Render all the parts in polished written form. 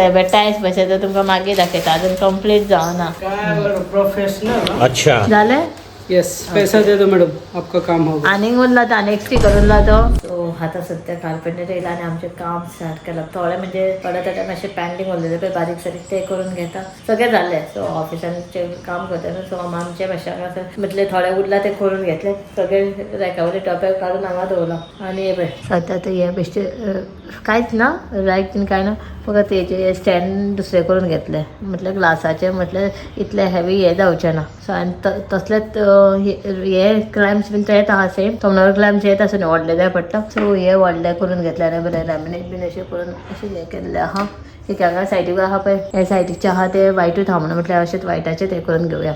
टायस बसायचं तुमका मागे दाखवता अजून कंप्लीट जावना प्रोफेशनल अच्छा झालंय. यस पैसा दे दो मैडम आपका काम होगा आणि उरला तर अनेक करून तो आता सध्या कार्पेंटर येयला आणि आमचे काम स्टार्ट केलं थोडे म्हणजे परत आता मातशे पॅन्टिंग उरलेले पळय बारीक सारीक ते करून घेता सगळे झाले. सो ऑफिसांचे काम करता न्हू सो आमचे मातशे हांगा म्हटले थोडे उरला ते करून घेतले सगळे रेकावले टॉपे काढून हांगा दवरला आणि हे पळय सध्या तर हे बेश्टे कांयच ना रायट काय ना फक्त तेचे स्टँड दुसरे करून घेतले म्हटल्यार ग्लासाचे म्हटल्यार इतले हेवी हे जावचे ना. सो आनी तसलेच हे क्लॅम्प्स बीन येता आहा सेम तोमणावर क्लॅम्प्स येता आसूं व्हडले जाय पडटा. सो हे व्हडले करून घेतले आनी बरें लॅमिनेट बीन अशें करून अशें हे केल्ले आहा. एक हांगा सायडीक आहा पळय हे सायडीकचे आहा ते वायटूच आहा म्हणून म्हटल्यार अशेंच वायटाचेच हे करून घेवया.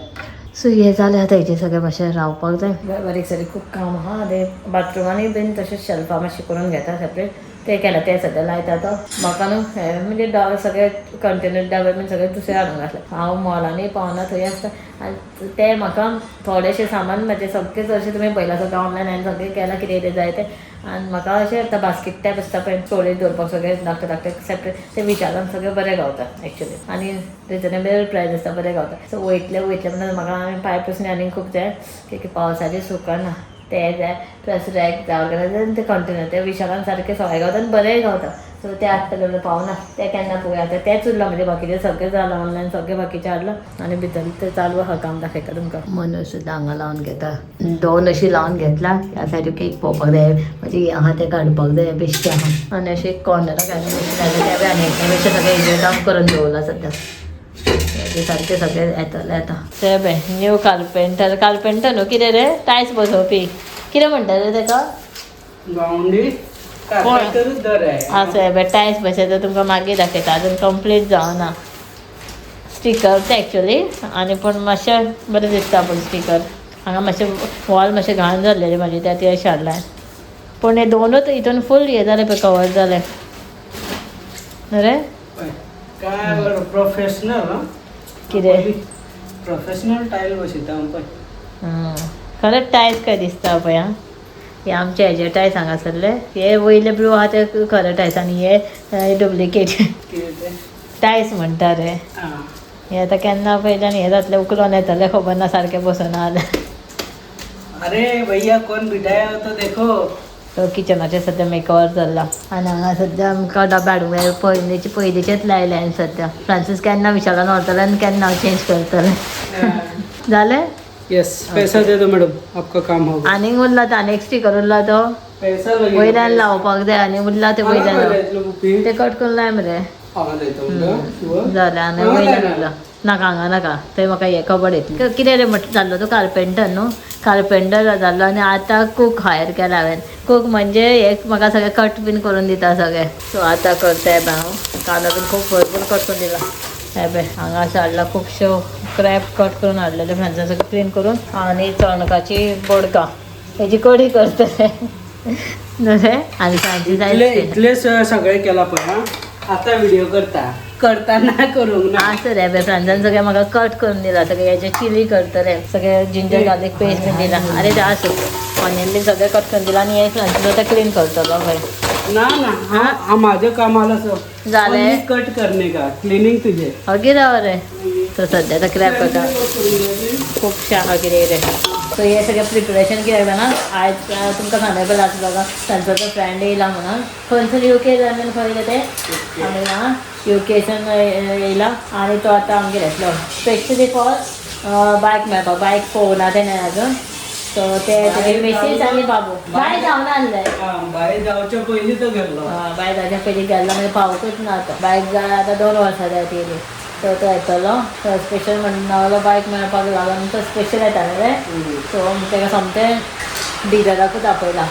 सो हे जालें आतां हेजें सगळें मातशें रावपाक जाय बारीक सारीक खूब काम आहा. आनी बाथरुमांनी बीन तशेंच शेल्फां मातशें करून घेता सेपरेट ते केलां ते सद्या लायता तो म्हाका न्हू म्हणजे सगळे कंटेनर डबे बीन सगळे दुसरे हाडून घातले. हांव मॉलांनी पावना थंय आसता आनी ते म्हाका थोडेशें सामान म्हणजे सगळें चडशें तुमी पयला सगळें ऑनलायन हांवें सगळें केलां कितें कितें जाय तें आनी म्हाका अशें आतां बास्केट टायप आसता पळय स्टोरेज दवरपाक सगळें धाकटें धाकटें सेपरेट ते विशालान सगळें बरें गावता एक्चुली आनी रिजनेबल प्रायस आसता बरें गावता. सो वयतले म्हणून म्हाका आनी पायपूस आनी खूब जाय की पावसाचें सुकना ते जाय प्लस रॅक जाय ऑर्गनायझर ते कंटेनर ते विशालान सारकें सवाय गावता आनी बरेंय गावता. सो ते हाडटले पावना ते केन्ना पळोवया आतां तेच उरलां म्हणजे बाकीचें सगळें जालां ऑनलायन सगळें बाकीचें हाडलां आनी भितर ते चालू आहा काम दाखयता तुमकां. मनूस सुद्दां हांगा लावन घेता 2 अशी लावन घेतला ह्या सायडीक एक पळोवपाक जाय म्हणजे आहा ते काडपाक जाय बेश्टे आहा आनी अशें कॉर्नराक घालून आनी बेश्टे सगळें इंजर डावन करून दवरला सद्या सारकें सगळें येतलें आतां. ते पळय न्यू कार्पेंटर न्हू कितें रे टायल्स बसोवपी कितें म्हणटा रे ताका गावंडी कार्पेंटरूच दर आहे असं हे पळय टायल्स बसयता तुमकां मागीर दाखयता अजून कंप्लीट जावना. स्टिकर ते एक्चुली आनी पूण मातशें बरें दिसता पूण स्टिकर हांगा मातशें वॉल मातशें घाण जाल्लेली म्हाजी त्या ती अशें हाडलां पूण हे दोनूच हितून फूल हे जालें पळय कवर जालें न्हू रे काय प्रोफेशनल कितें प्रोफेशनल टायल बसयता पळय खरेंच टायल्स काय दिसता पळय आं हे आमचे हेजे टायल्स हांगासरले हे वयले ब्लू आहा ते खरे टायल्स आनी हे डुप्लिकेट टायल्स म्हणटा रे. हे आतां केन्ना पयल्यान हे जातलें उखलोन येतलें खबर ना सारकें बसना जाल्यार. अरे भैया कोण बिठाया हो तो देखो. तो किचनाचें सद्या मेकओवर चल्ला आनी हांगा सद्या आमकां डबे हाडूंक जाय पयलींचेच लायले हांवें सद्या फ्रांसीस केन्ना विशालान व्हरतले आनी केन्ना हांव चेंज करतलें जालें. यस पैसा दे दो मैडम आपका काम होगा. आनीक उरला तो आनीक स्टिकर उरला तो पैसा वयल्यान लावपाक जाय आनी उरला ते वयल्यान ते कट करून लाय मरे जालें आनी वयल्यान उरला नाका हांगा नाका थंय म्हाका हे कबड येतली कितें रे म्हटलें जाल्लो तो कार्पेंटर न्हू कार्पेंटर जाल्लो आनी आतां कूक हायर केला हांवें. कूक म्हणजे एक म्हाका सगळें कट बीन करून दिता सगळें. सो आतां करता हें हांव कांदो बीन खूब भरपूर कट करून दिला हे पळय हांगा अशें हाडला खुबश्यो क्रॅप कट करून हाडलेले फ्रेंड्सां सगळें क्लीन करून आनी चणकाची बोडका हेजी कडी करतले न्हू रे आनी सांजी जाय इतलेच सगळें केला पण आता व्हिडिओ करताना करूंक ना असं रे फ्रेंड्सान सगळें म्हाका कट करून दिला सगळें हेजे चिली करतले सगळें जिंजर गार्लीक पेस्ट बीन दिला अरे ते आसूं ऑनियन बीन सगळें कट करून दिला आनी हे फ्रेंड्स आतां क्लीन करतलो खंय ना ना हाँ माझं कामाला झालंय कट करणे का क्लिनिंग तुझे ओके राव रे तो सध्या तर क्रॅप करता खुबशे हांगा कितें रे. सो हे सगळें प्रिपरेशन कितें ना आयज तुमकां सांगलें आसलो तांचो तो फ्रेंड येयला म्हणून खंयसून UK जाल्यार खंय ते हांगा UKसून येयला आनी तो आतां आमगेर येतलो स्पेशली फॉर बायक मेळपाक बायक पळोवना तेणें अजून. सो ते मिसीस आनी बाबू बाय जावन आणले भायर जावचे पयलीं तो गेल्लो बाय जावच्या पयलीं गेल्लो म्हणजे पावूंकच ना आतां बायक जाय आतां 2 वर्सां जाय ती तो येतलो तो स्पेशल म्हणून बायक मेळपाक लागून तो स्पेशल येताले रे. सो ताका सोमतें डिलराकूच आपयला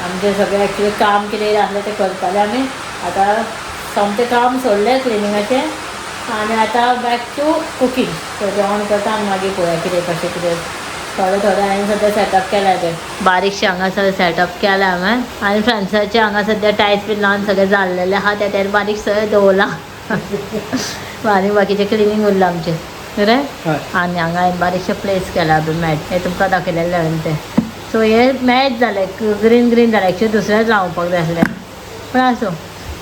आमचें सगळें एक्चुली काम कितें आसलें तें करताले आमी आतां सोमतें काम सोडलें क्लिनिंगाचें आनी आतां बॅक टू कुकींग. सो जेवण करता आनी मागीर पळोवया कितें कशें कितें थोडें हांवें सद्या सेटअप केलां तें बारीकशें हांगासर सेटअप केलां हांवें आनी फ्रेंड्साचे हांगा सद्या टायल्स बीन लावन सगळें जाल्लेलें आहा तें बारीक सगळें दवरलां आनी बाकीचें क्लिनींग उरलां आमचें रे. आनी हांगा हांवें बारीकशें प्लेस केला मॅट हें तुमकां दाखयलेलें हांवें तें. सो हे मॅच जालें ग्रीन जालें एक्चुली दुसरेंच लावपाक जाय आसलें पण आसूं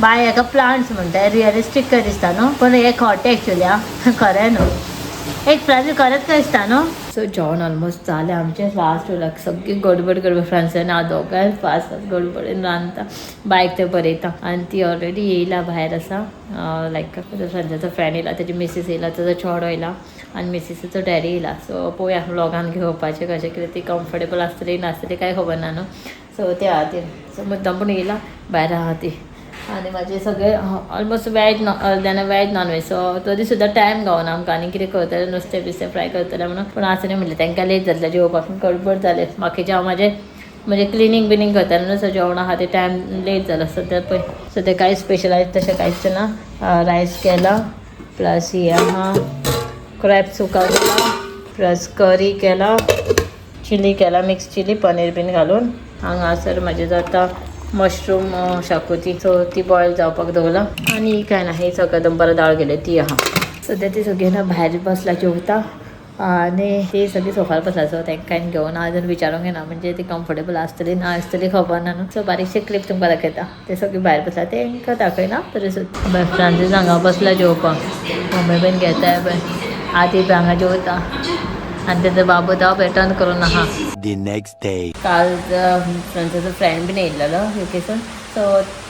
बाय हेका प्लांट्स म्हणटा रिअलिस्टीक काय दिसता न्हू पण हे खोटे एक्चुअली हां खरें न्हू एक फ्रेंड्स खरेंच काय दिसता न्हू सो जेवण ऑलमोस्ट जालें आमचें लास्ट लायक सगळी गडबड फ्रेंड्सांनी हांव दोगांय फास्ट फास्ट गडबडीन रांदता बायक ते बरयता आनी ती ऑलरेडी येयला भायर आसा लायक फ्रेंड्साचो फ्रेंड येयला तेजी मिसीस येयला ताजो चेडो येयला आनी मिसीसाचो डॅडी येयला सो पळोवया व्लॉगान घेवपाचें कशें कितें ती कम्फर्टेबल आसतली नासतली कांय खबर ना न्हू सो ते खातीर सो मुद्दाम पूण येयला भायर आहा ती आनी म्हाजे सगळे ऑलमोस्ट वेज नॉन वेज सो तरी सुद्दां टायम गावना आमकां आनी कितें करतलें नुस्तें बिस्तें फ्राय करतलें म्हणून पूण आसलें म्हणलें तांकां लेट जातलें जेवपाक गडबड जालें बाकीचें हांव म्हणजे क्लिनींग बिनींग करतालें न्हू सो जेवणा आहा ते टायम लेट जालो सद्या पळय सो ते कांय स्पेशलायज तशें कांयच ना रायस केला प्लस हे आहा क्रॅब सुका केला प्लस करी केला चिली केला मिक्स चिली पनीर बीन घालून हांगासर म्हाजें जाता मशरूम शाकोती सो ती बॉयल जावपाक दवरला आनी काय ना ही सगळ्यात दनपारां दाळ गेली ती आहा सद्या ती सगळीं ना भायर बसला जेवता आनी ती सगळीं सोफार बसला सो तांकां घेवन आजून विचारूंक येना म्हणजे ती कम्फर्टेबल आसतली ना आसतली खबर ना न्हू सो बारीकशे क्लिप तुमकां दाखयता ते सगळीं भायर बसला तांकां दाखयना तरी सुद्दां फ्रांसीस हांगा बसला जेवपाक मम्मी बीन घेताय पळय आती हांगा जेवता आनी तेजो बाबू तो टर्न करून आहा The next day. काल फ्रेंड्साचो फ्रेंड बीन येयल्लो युकेसून सो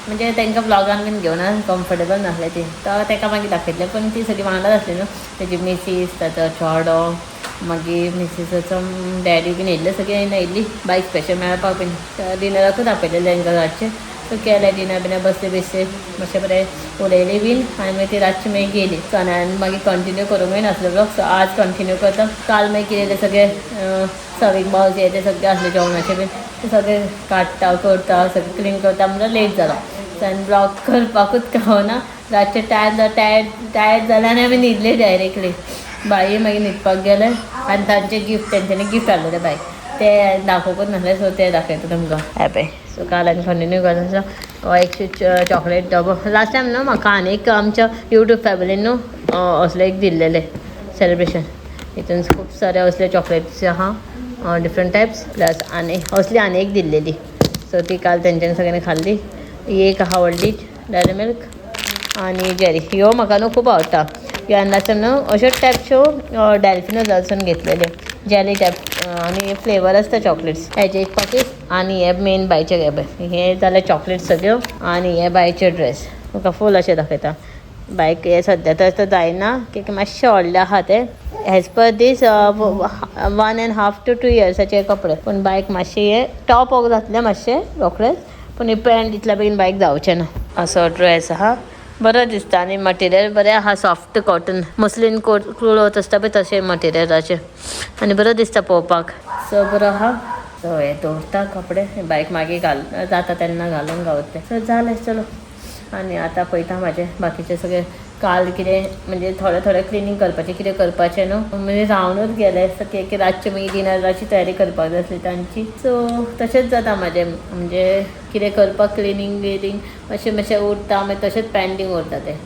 म्हणजे तांकां ब्लॉगान बीन घेवन कम्फर्टेबल नासलें ती तो ताका मागीर दाखयतलें पण ती सगळीं वांगडाच आसली न्हू तेजी मिसीस ताचो चेडो मागीर मिसीसाचो डॅडी बीन येयल्ले सगळीं येयल्ली बायक स्पेशल मेळपाक बीन डिनराकूच आपयलेलें तांकां रातचें सो केलें डिनर बिनर बसले बेसले मातशें बरें उलयली बीन आनी मागीर ती रातची मागीर गेली चण्यान मागीर कंटिन्यू करूंकय नासलो ब्लॉग सो आज कंटिन्यू करता काल मागीर कितें सगळें सर्वींग बाउल्स हे ते सगळें आसले जेवणाचे बीन ते सगळें काडटा करता सगळें क्लीन करता म्हणल्यार लेट जालो आनी ब्लॉग करपाकूच गावना रातचे टायर्ड जालें आनी आमी न्हिदले डायरेक्टली बाई मागीर न्हिदपाक गेले आनी तांचे गिफ्ट तेंच्यांनी गिफ्ट हाडलेले बाय ते दाखोवपूच नासलें सो ते दाखयता तुमकां हॅपी सो काल आनी कंटिन्यू करता हो एक चॉकलेट डबो लास्ट टायम न्हू म्हाका आनी एक आमच्या यूट्यूब फॅमिलीन न्हू असले एक दिल्लेले सेलिब्रेशन हितून खूब सारे असले चॉकलेट्स आहा डिफरंट टायप्स प्लस आनी असली आनी एक दिल्लेली सो ती काल तेंच्यांनी सगळ्यांनी खाल्ली ही एक आहा व्हडली डेअरी मिल्क आनी जेरी ह्यो म्हाका न्हू खूब आवडटा ह्यो आनी न्हू अश्यो टायपच्यो डॅल्फिनो जालसून घेतलेल्यो जेली टायप आनी फ्लेवर आसता चॉकलेट्स हेजे एक पाकीट आनी हे मेन बायचे घे पळय हे जाले चॉकलेट्स सगळ्यो आनी हे बायचे ड्रेस म्हाका फूल अशें दाखयता बायक हे सद्या तर जायना की मातशें व्हडले आहा ते एज पर दीस 1.5 to 2 yearsचे कपडे पूण बायक मातशें हे टॉप वॉक जातलें मातशें रोखडेंच पूण ही पॅन्ट इतल्या बेगीन बायक जावचें ना असो ड्रेस आहा बरो दिसता आनी मटेरियल बरें आहा सॉफ्ट कॉटन मस्लीन क्लोथ आसता पळय तशें मटेरियलाचें आनी बरो दिसता पळोवपाक सो बरो आहा सो हे दवरता कपडे बायक मागीर जाता तेन्ना घालूंक गावतलें सो जालें चलो आनी आतां पळयता म्हाजें बाकीचें सगळें काल कितें म्हणजे थोडें क्लिनींग करपाचें कितें करपाचें न्हू म्हणजे रावनूच गेलें सो की रातचें मागीर डिनराची तयारी करपाक जाय आसली तांची सो तशेंच जाता म्हाजें म्हणजे कितें करपाक क्लिनींग बिनींग मातशें उरता मागीर तशेंच पेंडींग उरता तें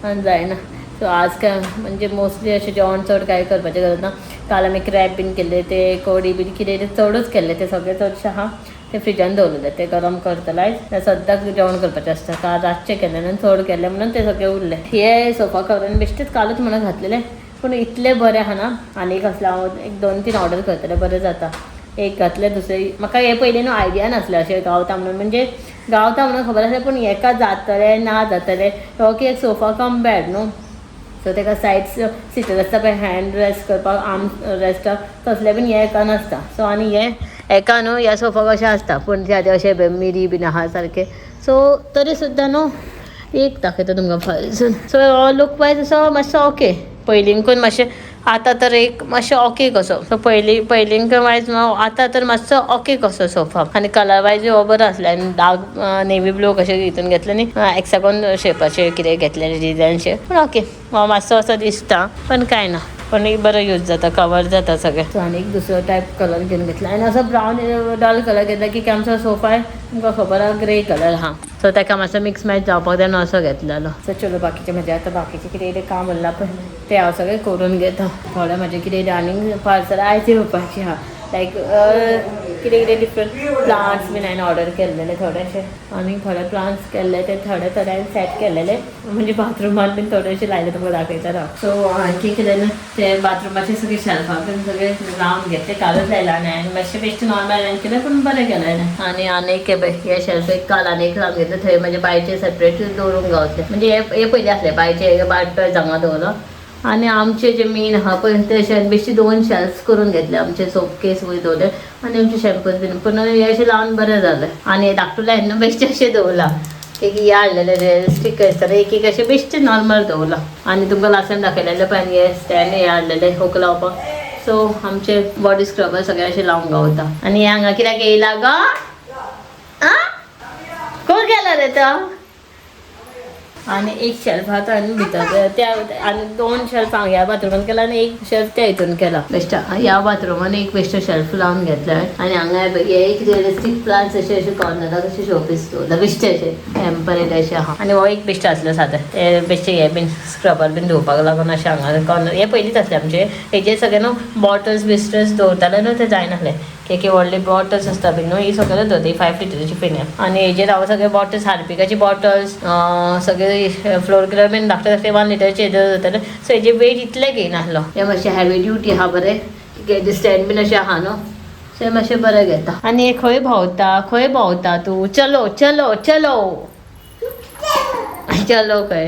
आनी जायना सो आज काय म्हणजे मोस्टली अशें जेवण चड कांय करपाचें गरज ना काल आमी क्रॅब बीन केल्ले ते कडी बीन कितें चडूच केल्ले ते सगळे चडशें आहा ते फ्रिजान दवरलेले ते गरम करतले आयज सद्दां जेवण करपाचें आसता काल रातचें केलें आनी चड केलें म्हणून ते सगळे उरले हे सोफा कवर बेश्टेच कालूच म्हणून घातलेले पूण इतले बरें आहा ना आनी कसलें हांव 1-2-3 ऑर्डर करतलें बरें जाता एक घातलें दुसरें म्हाका हे पयलीं न्हू आयडिया नासलें अशें गावता म्हणून म्हणजे गावता म्हणून खबर आसलें पूण हेका जातलें ना जातलें हो की एक सोफा कम बेड न्हू सो तेका सायड्स सिटर आसता पळय हँड रेस्ट करपाक आर्म रेस्टाक तसलें बीन हे एका नासता सो आनी हे एका न्हू ह्या सोफाक अशें आसता पूण ते अशें मिरी बीन आहा सारकें सो तरी सुद्दां न्हू एक दाखयता तुमकां फायसून सो लूक वायज असो मातसो ओके पयलींकून मातशें आतां तर एक मातशें ओके कसो सो पयलींक वायज आतां तर मातसो ओके कसो सोफा आनी कलर वायज हो बरो आसलो आनी डार्क नेवी ब्लू कशें हितून घेतले न्ही एक्सागोन शेपाचे कितें घेतलेले डिजायनचे पूण ओके हो मातसो असो दिसता पण कांय ना पण बरो यूज जाता कवर जाता सगळें सो आनी एक दुसरो टायप कलर घेवन घेतला आनी असो ब्रावन डल कलर घेतला की आमचो सोफा तुमकां खबर आहा ग्रे कलर आहा सो ताका मातसो मिक्स मॅच जावपाक जाय न्हू असो घेतलेलो सो चलो बाकीचें म्हणजे आतां बाकीचें कितें काम उरलां पळय तें हांव सगळें करून घेता थोडें म्हाजें कितें रनिंग पार्सल आयज येवपाचें आहा लायक कितें कितें डिफरंट प्लांट्स बीन हांवें ऑर्डर केल्लेले थोडेशे आनी थोडे प्लांट्स केल्ले ते थोडे हांवें सेट केलेले म्हणजे बाथरुमान बीन थोडेशे लायले तुमकां दाखयता सो आणखी कितें ते बाथरुमाचे सगळे शेल्फा बीन सगळे लावन घेतले कालच लायला आनी हांवें मातशें बेश्टें नॉर्मल हांवें केलें पूण बरें केलें आनी आनीक हे शेल्फ एक काल आनीक लावन घेतले थंय म्हणजे बायचे सेपरेट दवरूंक गावतले म्हणजे हे पयलीं आसले बायचे हे बाटो हांगा दवरलो आणि आमचे जे मेन हा पण ते बेश्टी 2 शेल्फ करून घेतले आमचे सोप केस वयर दवरले आणि आमचे शॅम्पूज बीन पूण हे अशें लावन बरें जालें आणि धाकटुले हांवें बेश्टे अशें दवरला एक हे हाडलेले जे स्टिकर्स एक एक अशें बेश्टे नॉर्मल दवरला आणि तुमकां लास्टान दाखयलेले पण हे स्टँड हे हाडलेले हुक लावपाक सो आमचे बॉडी स्क्रबर सगळे अशें लावूंक गावता आणि हांगा कित्याक येयला गो कोण गेला रे तो आणि एक शेल्फ आतां आनी भितर त्या आनी 2 शेल्फ हांव ह्या बाथरुमान केला आनी एक शेल्फ त्या हितून केला बेश्टो ह्या बाथरुमान एक बेश्टो शेल्फ लावन घेतला आनी हांगा हे एक रिअलिस्टीक प्लांट्स अशे कॉर्नराक अशे शोपीस दवरला बेश्टे अशे टेम्पररी अशे आहा आनी हो एक बेश्टो आसलो सादें ते बेश्टे हे बीन स्क्रबर बीन धुवपाक लागून अशें हांगा कॉर्नर हे पयलींच आसले आमचे हेजे सगळे न्हू बॉटल्स बिस्टल्स दवरताले न्हू ते जायनासले एक व्हडले बॉटल्स आसता बीन न्हू ही सगळे दवरता 5 लिटराची पेन्या आनी हेजेर हांव सगळे बॉटल्स हार्पिकाची बॉटल्स सगळे फ्लोर क्लिनर बीन धाकटे धाकटे 1 लिटरचे हेजेर दवरताले सो हेजे वेट इतले घेयनासलो हे मातशें हेवी ड्युटी आहा बरें स्टँड बीन अशें आहा न्हू सो हे मातशें बरें घेता आनी हे खंय भोंवता तूं चलो चलो चलो चलो खंय